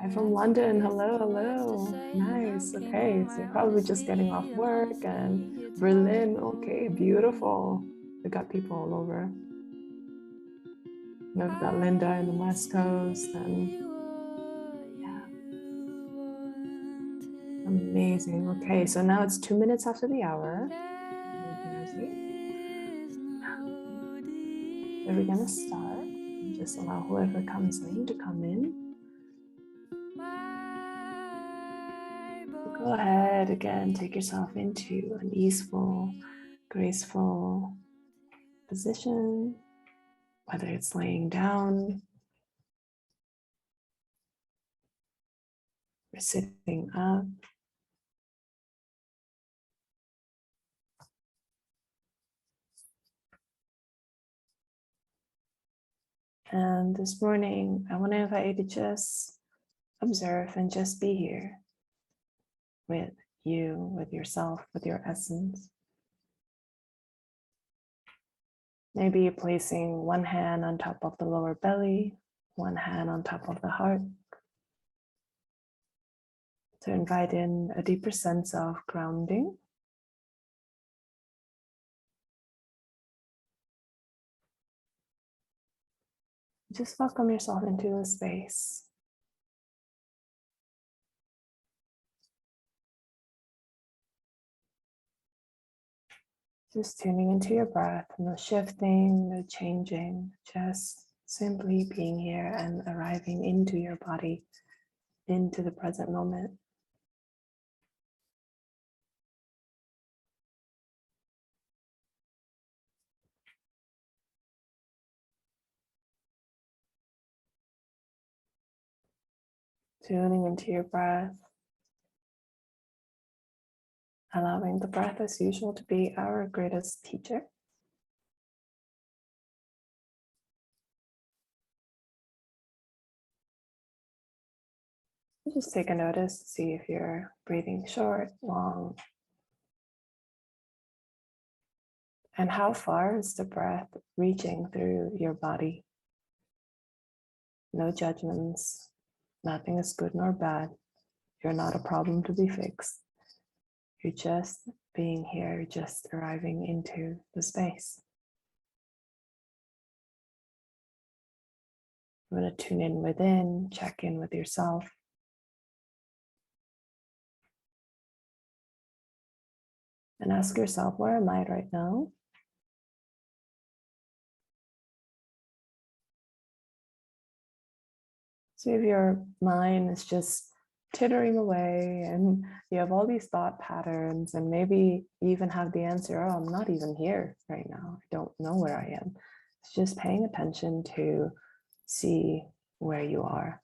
Hi from London. Hello, hello. Nice. Okay, so you're probably just getting off work and Berlin. Okay, beautiful. We got people all over. We've got Linda in the West Coast, and yeah, amazing. Okay, so now it's 2 minutes after the hour. So we're gonna start. Just allow whoever comes in to come in. Go ahead again, take yourself into an easeful, graceful position, whether it's laying down or sitting up. And this morning, I want to invite you to just observe and just be here with you, with yourself, with your essence. Maybe placing one hand on top of the lower belly, one hand on top of the heart, to invite in a deeper sense of grounding. Just welcome yourself into the space. Just tuning into your breath, no shifting, no changing, just simply being here and arriving into your body, into the present moment. Tuning into your breath, allowing the breath as usual to be our greatest teacher. Just take a notice to see if you're breathing short, long, and how far is the breath reaching through your body. No judgments, nothing is good nor bad. You're not a problem to be fixed. You're just being here, just arriving into the space. I'm going to tune in within, check in with yourself. And ask yourself, where am I right now? See if your mind is just tittering away and you have all these thought patterns, and maybe you even have the answer, oh, I'm not even here right now. I don't know where I am. It's just paying attention to see where you are.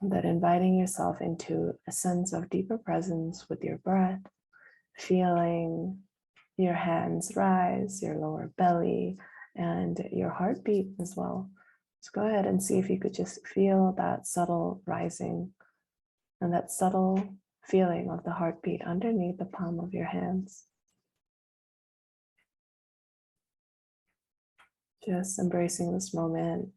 And then inviting yourself into a sense of deeper presence with your breath, feeling your hands rise, your lower belly, and your heartbeat as well. So go ahead and see if you could just feel that subtle rising and that subtle feeling of the heartbeat underneath the palm of your hands. Just embracing this moment,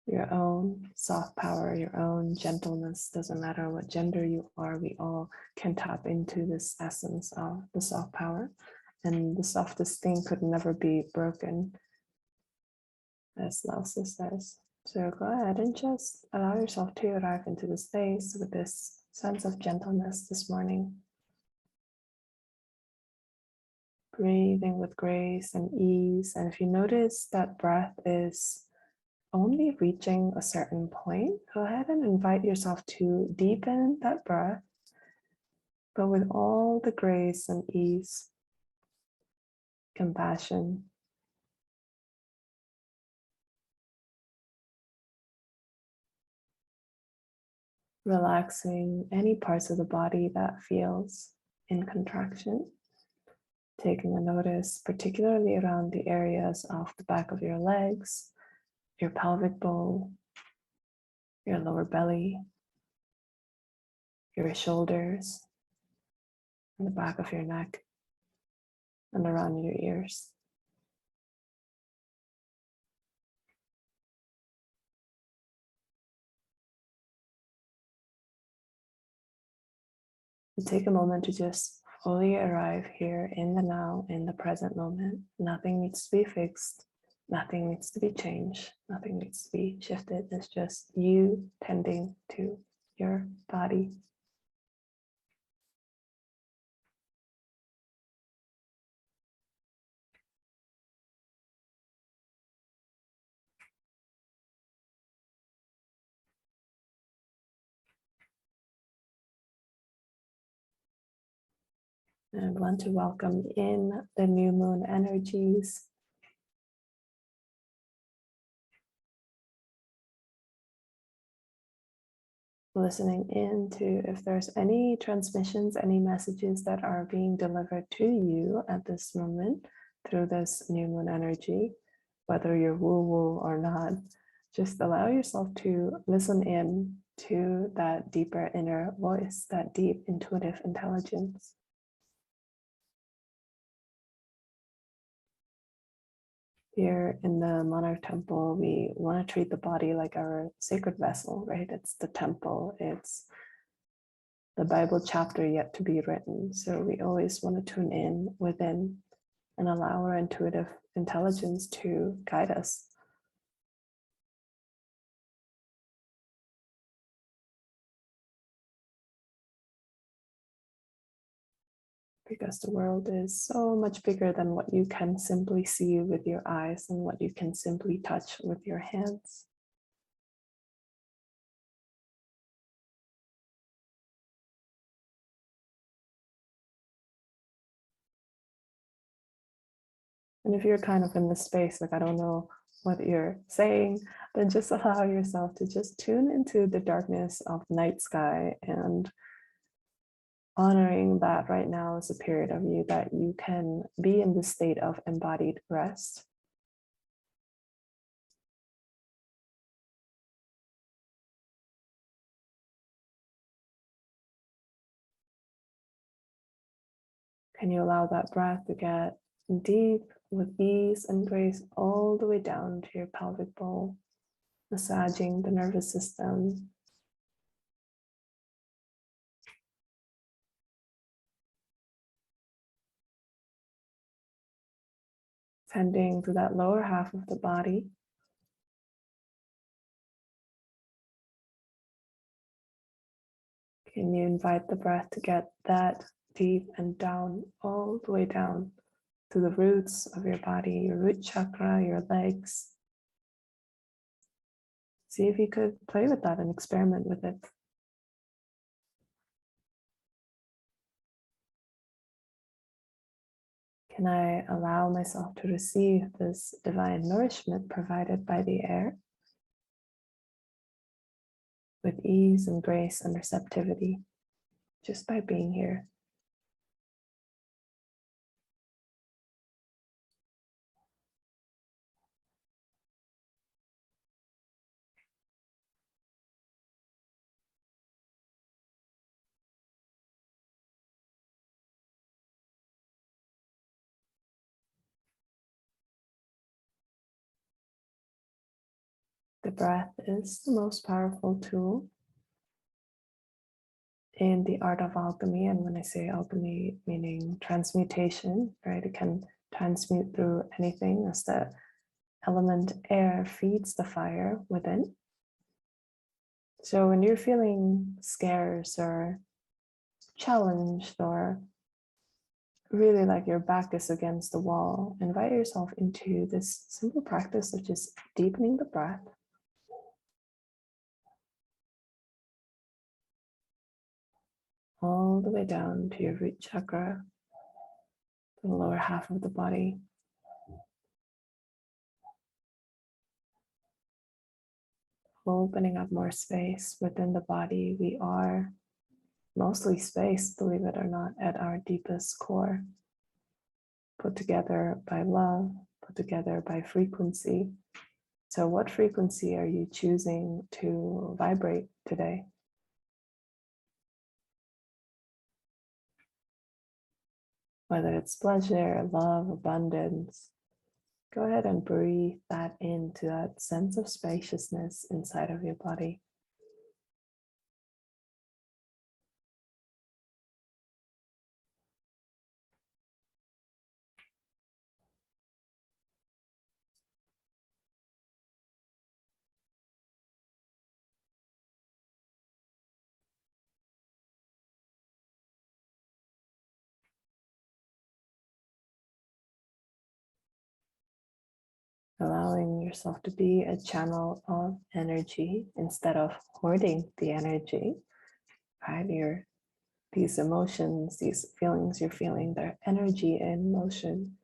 your own soft power, your own gentleness. Doesn't matter what gender you are, we all can tap into this essence of the soft power. And the softest thing could never be broken, as Lausa says. So go ahead and just allow yourself to arrive into the space with this sense of gentleness this morning. Breathing with grace and ease. And if you notice that breath is only reaching a certain point, go ahead and invite yourself to deepen that breath, but with all the grace and ease, compassion. Relaxing any parts of the body that feels in contraction. Taking a notice, particularly around the areas of the back of your legs, your pelvic bowl, your lower belly, your shoulders, and the back of your neck, and around your ears. You take a moment to just fully arrive here in the now, in the present moment. Nothing needs to be fixed. Nothing needs to be changed. Nothing needs to be shifted. It's just you tending to your body. And I want to welcome in the new moon energies. Listening in to if there's any transmissions, any messages that are being delivered to you at this moment through this new moon energy, whether you're woo-woo or not, just allow yourself to listen in to that deeper inner voice, that deep intuitive intelligence. Here in the Monarch Temple, we want to treat the body like our sacred vessel, right? It's the temple, it's the Bible chapter yet to be written. So we always want to tune in within and allow our intuitive intelligence to guide us. Because the world is so much bigger than what you can simply see with your eyes and what you can simply touch with your hands. And if you're kind of in this space, like I don't know what you're saying, then just allow yourself to just tune into the darkness of the night sky and honoring that right now is a period of you that you can be in this state of embodied rest. Can you allow that breath to get deep with ease and grace all the way down to your pelvic bowl, massaging the nervous system, tending to that lower half of the body. Can you invite the breath to get that deep and down, all the way down to the roots of your body, your root chakra, your legs. See if you could play with that and experiment with it. Can I allow myself to receive this divine nourishment provided by the air with ease and grace and receptivity, just by being here? The breath is the most powerful tool in the art of alchemy. And when I say alchemy, meaning transmutation, right? It can transmute through anything as the element air feeds the fire within. So when you're feeling scarce or challenged or really like your back is against the wall, invite yourself into this simple practice of just deepening the breath. All the way down to your root chakra, the lower half of the body. Opening up more space within the body. We are mostly space, believe it or not, at our deepest core. Put together by love, put together by frequency. So what frequency are you choosing to vibrate today? Whether it's pleasure, love, abundance, go ahead and breathe that into that sense of spaciousness inside of your body. Allowing yourself to be a channel of energy instead of hoarding the energy, right? These emotions, these feelings you're feeling, they're energy in motion.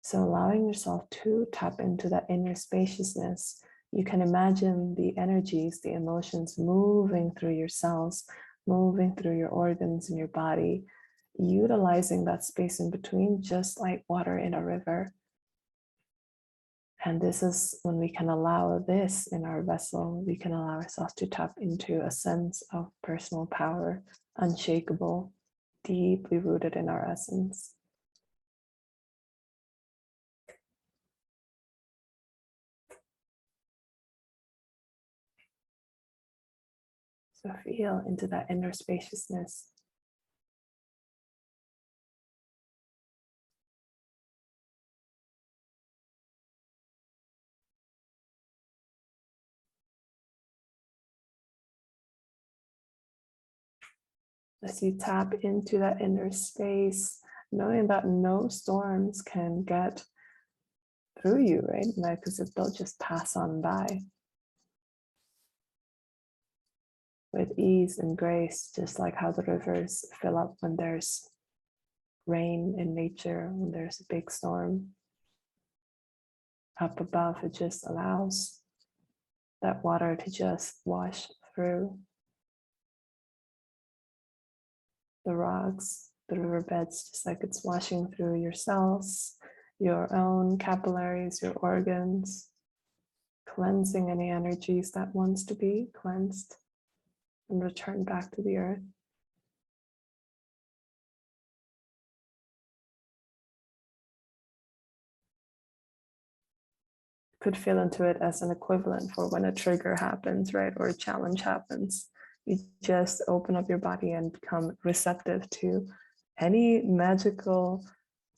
So allowing yourself to tap into that inner spaciousness, you can imagine the energies, the emotions moving through your cells, moving through your organs in your body, utilizing that space in between, just like water in a river. And this is when we can allow this in our vessel, we can allow ourselves to tap into a sense of personal power, unshakable, deeply rooted in our essence. So feel into that inner spaciousness. As you tap into that inner space, knowing that no storms can get through you, right? Because they'll just pass on by with ease and grace, just like how the rivers fill up when there's rain in nature, when there's a big storm. Up above, it just allows that water to just wash through the rocks, the riverbeds, just like it's washing through your cells, your own capillaries, your organs, cleansing any energies that wants to be cleansed and return back to the earth. Could feel into it as an equivalent for when a trigger happens, right? Or a challenge happens. You just open up your body and become receptive to any magical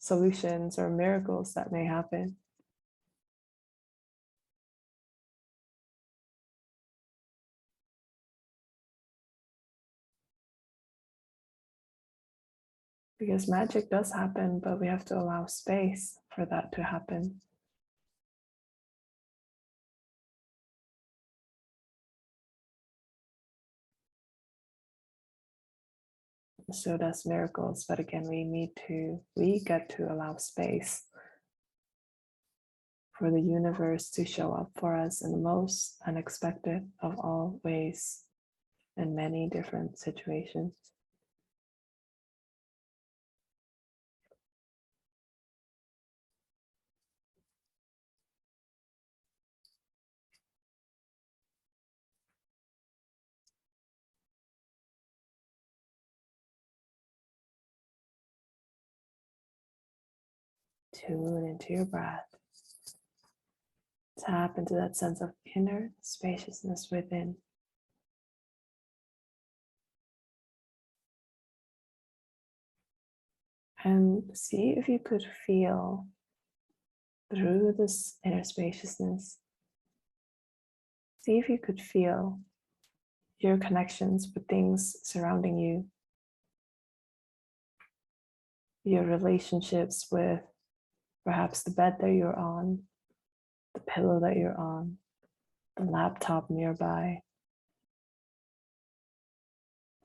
solutions or miracles that may happen. Because magic does happen, but we have to allow space for that to happen. So does miracles, but again, we get to allow space for the universe to show up for us in the most unexpected of all ways in many different situations. Tune into your breath. Tap into that sense of inner spaciousness within. And see if you could feel through this inner spaciousness. See if you could feel your connections with things surrounding you, your relationships with perhaps the bed that you're on, the pillow that you're on, the laptop nearby.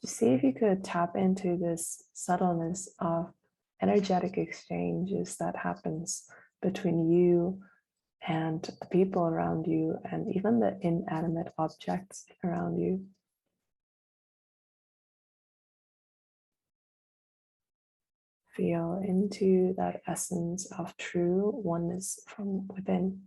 Just see if you could tap into this subtleness of energetic exchanges that happens between you and the people around you and even the inanimate objects around you. Feel into that essence of true oneness from within.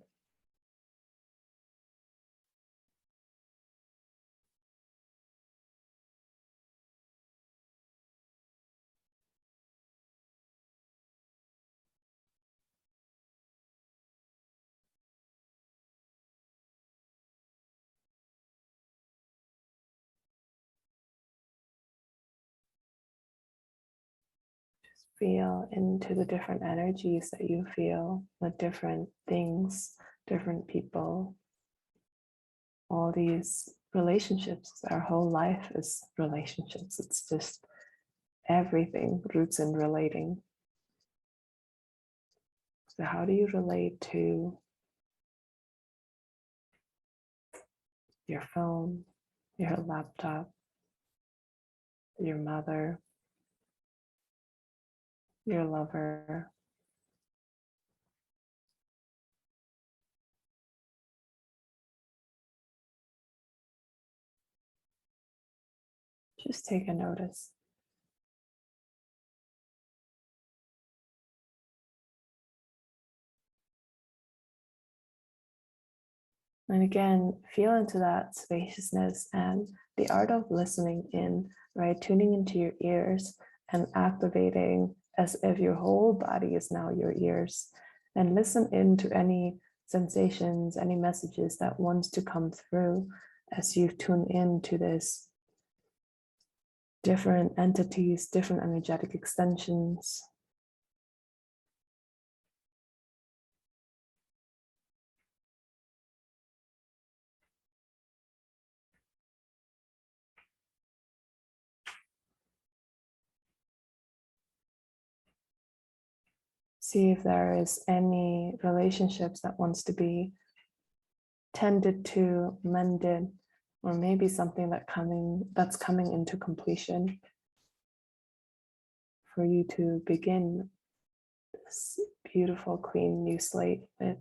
Feel into the different energies that you feel with different things, different people, all these relationships. Our whole life is relationships. It's just everything roots in relating. So how do you relate to your phone, your laptop, your mother, your lover? Just take a notice. And again, feel into that spaciousness and the art of listening in, right? Tuning into your ears and activating as if your whole body is now your ears. And listen into any sensations, any messages that wants to come through as you tune into this different entities, different energetic extensions. See if there is any relationships that wants to be tended to, mended, or maybe something that's coming into completion for you to begin this beautiful clean new slate with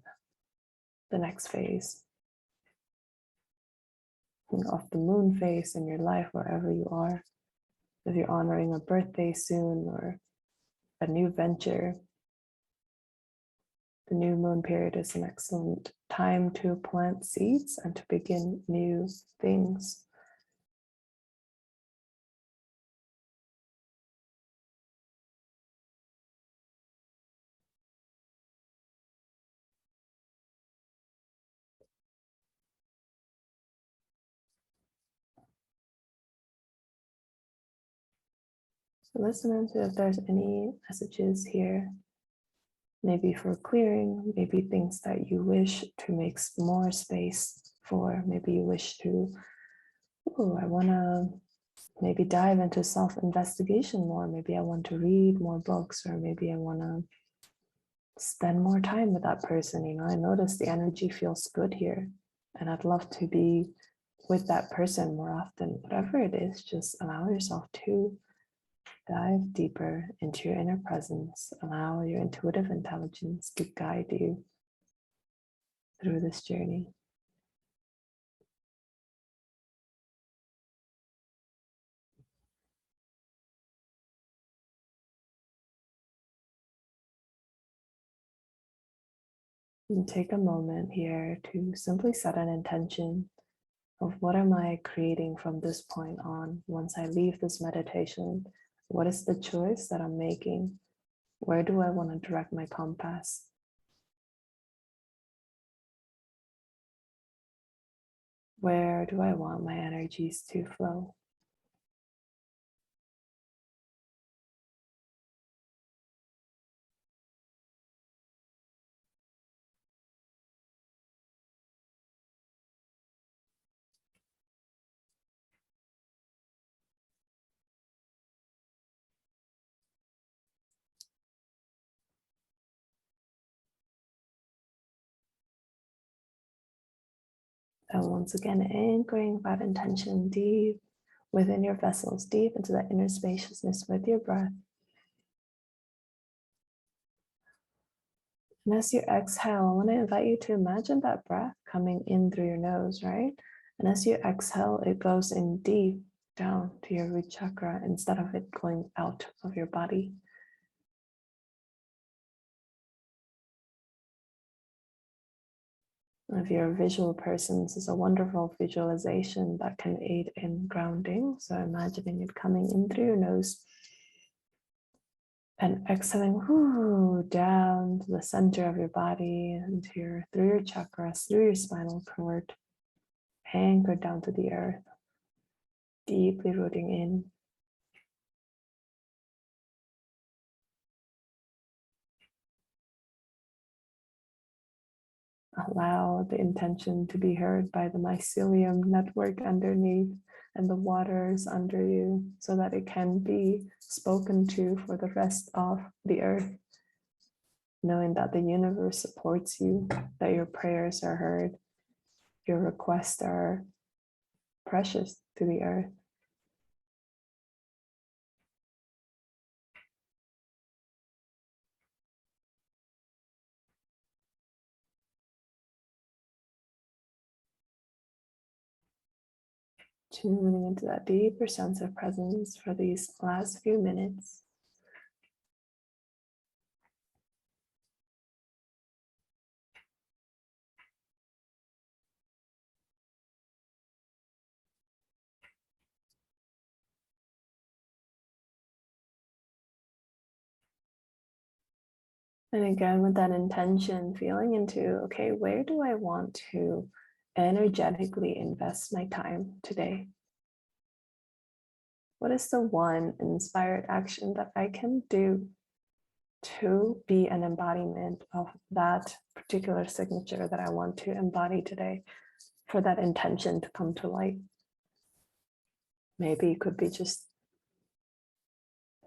the next phase of the moon phase in your life, wherever you are. If you're honoring a birthday soon or a new venture, the new moon period is an excellent time to plant seeds and to begin new things. So listen into if there's any messages here, maybe for clearing, maybe things that you wish to make more space for. Maybe you wish to, I want to maybe dive into self-investigation more. Maybe I want to read more books, or maybe I want to spend more time with that person. I notice the energy feels good here, and I'd love to be with that person more often. Whatever it is, just allow yourself to dive deeper into your inner presence. Allow your intuitive intelligence to guide you through this journey. And take a moment here to simply set an intention of what am I creating from this point on. Once I leave this meditation, what is the choice that I'm making? Where do I want to direct my compass? Where do I want my energies to flow? And once again, anchoring that intention deep within your vessels, deep into that inner spaciousness with your breath. And as you exhale, I want to invite you to imagine that breath coming in through your nose, right? And as you exhale, it goes in deep down to your root chakra instead of it going out of your body. If you're a visual person, this is a wonderful visualization that can aid in grounding. So imagining it coming in through your nose and exhaling down to the center of your body and through your chakras, through your spinal cord, anchored down to the earth, deeply rooting in. Allow the intention to be heard by the mycelium network underneath and the waters under you so that it can be spoken to for the rest of the earth. Knowing that the universe supports you, that your prayers are heard, your requests are precious to the earth. Tuning into that deeper sense of presence for these last few minutes. And again, with that intention, feeling into, okay, where do I want to energetically invest my time today? What is the one inspired action that I can do to be an embodiment of that particular signature that I want to embody today, for that intention to come to light? Maybe it could be just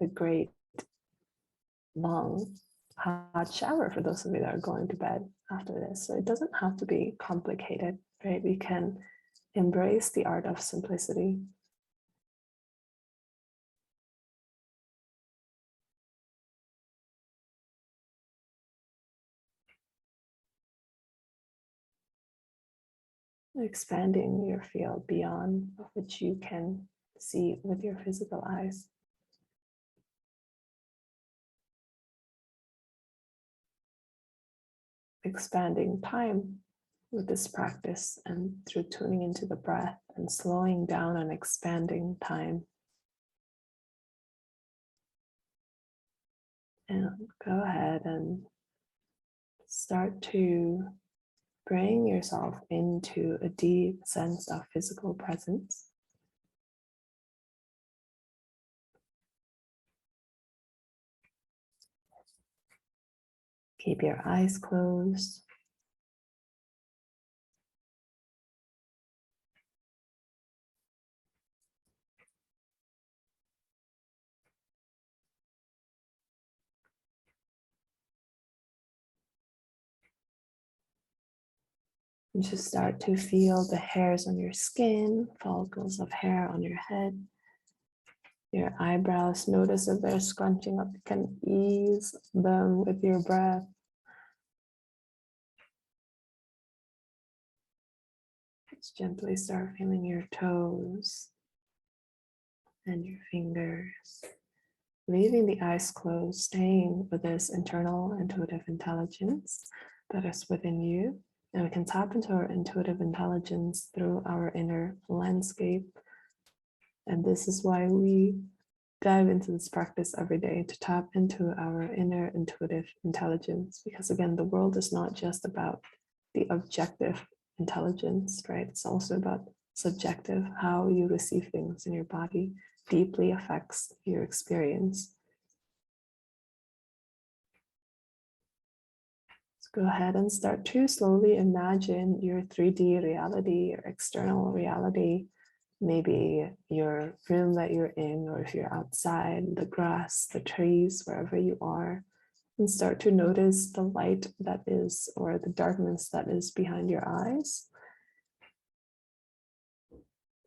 a great long hot shower for those of you that are going to bed after this. So it doesn't have to be complicated, right? We can embrace the art of simplicity. Expanding your field beyond of which you can see with your physical eyes. Expanding time with this practice and through tuning into the breath and slowing down and expanding time. And go ahead and start to bring yourself into a deep sense of physical presence. Keep your eyes closed. And just start to feel the hairs on your skin, follicles of hair on your head. Your eyebrows, notice if they're scrunching up. You can ease them with your breath. Just gently start feeling your toes and your fingers. Leaving the eyes closed, staying with this internal intuitive intelligence that is within you. And we can tap into our intuitive intelligence through our inner landscape. And this is why we dive into this practice every day, to tap into our inner intuitive intelligence. Because again, the world is not just about the objective intelligence, right? It's also about subjective. How you receive things in your body deeply affects your experience. Go ahead and start to slowly imagine your 3D reality, your external reality, maybe your room that you're in, or if you're outside, the grass, the trees, wherever you are, and start to notice the light that is, or the darkness that is behind your eyes.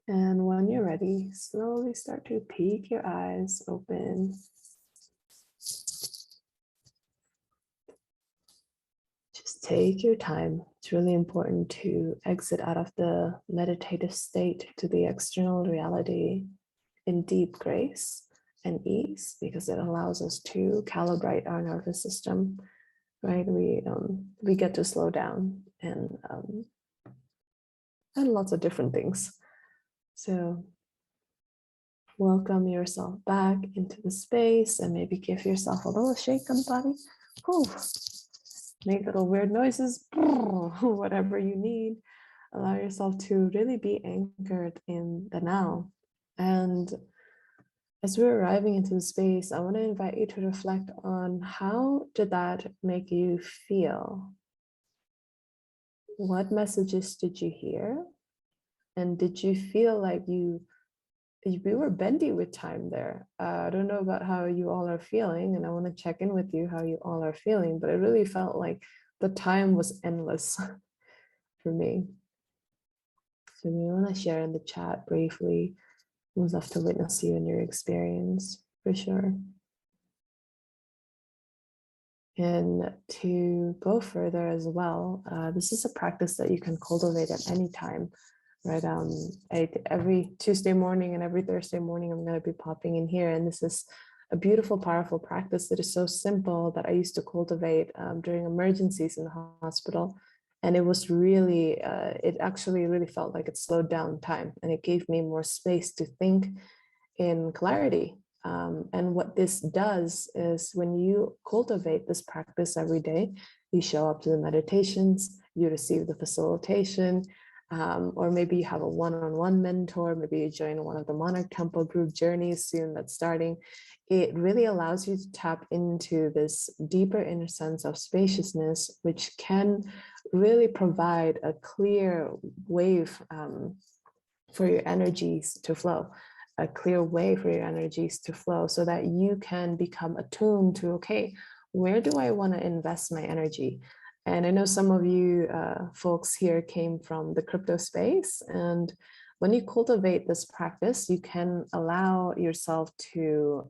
And when you're ready, slowly start to peek your eyes open. Just take your time. It's really important to exit out of the meditative state to the external reality in deep grace and ease, because it allows us to calibrate our nervous system, right? We get to slow down and lots of different things. So welcome yourself back into the space and maybe give yourself a little shake on the body. Whew. Make little weird noises, whatever you need. Allow yourself to really be anchored in the now. And as we're arriving into the space, I want to invite you to reflect on, how did that make you feel? What messages did you hear? And did you feel like we were bendy with time there? I don't know about how you all are feeling, and I want to check in with you how you all are feeling, but it really felt like the time was endless for me. So we want to share in the chat briefly. We'd love to witness you and your experience for sure. And to go further as well, this is a practice that you can cultivate at any time, right? Every Tuesday morning and every Thursday morning, I'm going to be popping in here. And this is a beautiful, powerful practice that is so simple that I used to cultivate during emergencies in the hospital. And it was really, it actually really felt like it slowed down time, and it gave me more space to think in clarity. And what this does is when you cultivate this practice every day, you show up to the meditations, you receive the facilitation, or maybe you have a one-on-one mentor, maybe you join one of the Monarch Temple group journeys soon that's starting. It really allows you to tap into this deeper inner sense of spaciousness, which can really provide a clear wave for your energies to flow. A clear way for your energies to flow so that you can become attuned to, okay, where do I want to invest my energy? And I know some of you folks here came from the crypto space. And when you cultivate this practice, you can allow yourself to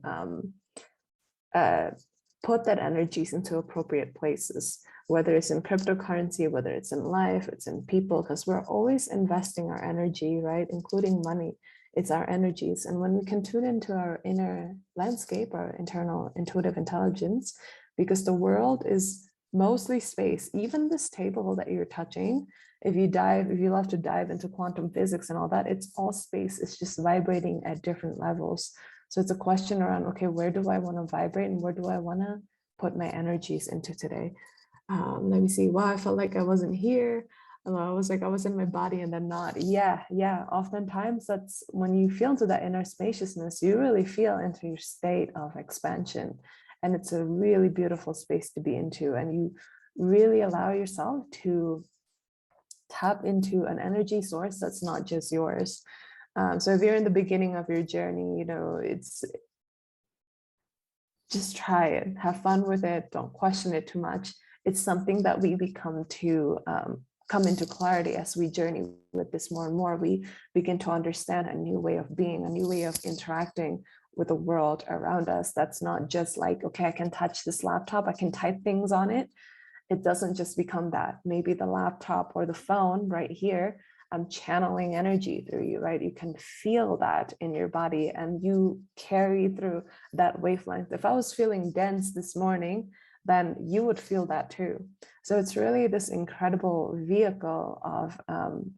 put that energies into appropriate places, whether it's in cryptocurrency, whether it's in life, it's in people, because we're always investing our energy, right? Including money. It's our energies. And when we can tune into our inner landscape, our internal intuitive intelligence, because the world is mostly space, even this table that you're touching, if you love to dive into quantum physics and all that, it's all space. It's just vibrating at different levels. So it's a question around, okay, where do I want to vibrate and where do I want to put my energies into today? Let me see. Wow, I felt like I wasn't here. I was like, I was in my body and then not. Yeah. Oftentimes that's when you feel into that inner spaciousness, you really feel into your state of expansion. And it's a really beautiful space to be into. And you really allow yourself to tap into an energy source that's not just yours. So if you're in the beginning of your journey, it's just try it, have fun with it, don't question it too much. It's something that we become to come into clarity as we journey with this more and more. We begin to understand a new way of being, a new way of interacting with the world around us. That's not just like, okay, I can touch this laptop, I can type things on it. It doesn't just become that. Maybe the laptop or the phone right here, I'm channeling energy through you, right? You can feel that in your body and you carry through that wavelength. If I was feeling dense this morning, then you would feel that too. So it's really this incredible vehicle of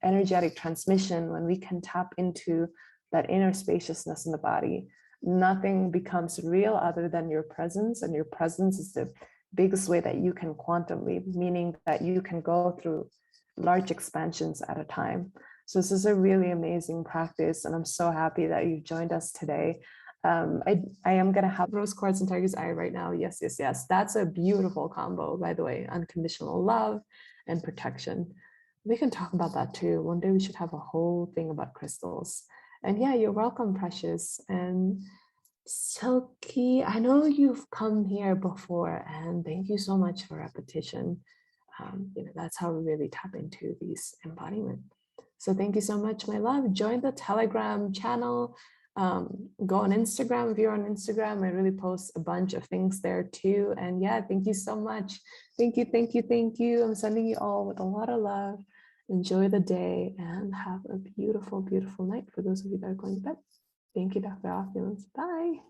energetic transmission when we can tap into that inner spaciousness in the body. Nothing becomes real other than your presence, and your presence is the biggest way that you can quantum leap, meaning that you can go through large expansions at a time. So this is a really amazing practice, and I'm so happy that you've joined us today. I am going to have rose quartz and tiger's eye right now. Yes. That's a beautiful combo, by the way. Unconditional love and protection. We can talk about that too. One day we should have a whole thing about crystals. And yeah, you're welcome, Precious. And Silky, I know you've come here before, and thank you so much for repetition. That's how we really tap into these embodiment. So thank you so much, my love. Join the Telegram channel. Go on Instagram if you're on Instagram. I really post a bunch of things there too. And yeah, thank you so much. Thank you. I'm sending you all with a lot of love. Enjoy the day and have a beautiful, beautiful night for those of you that are going to bed. Thank you, Dr. Opulence. Bye.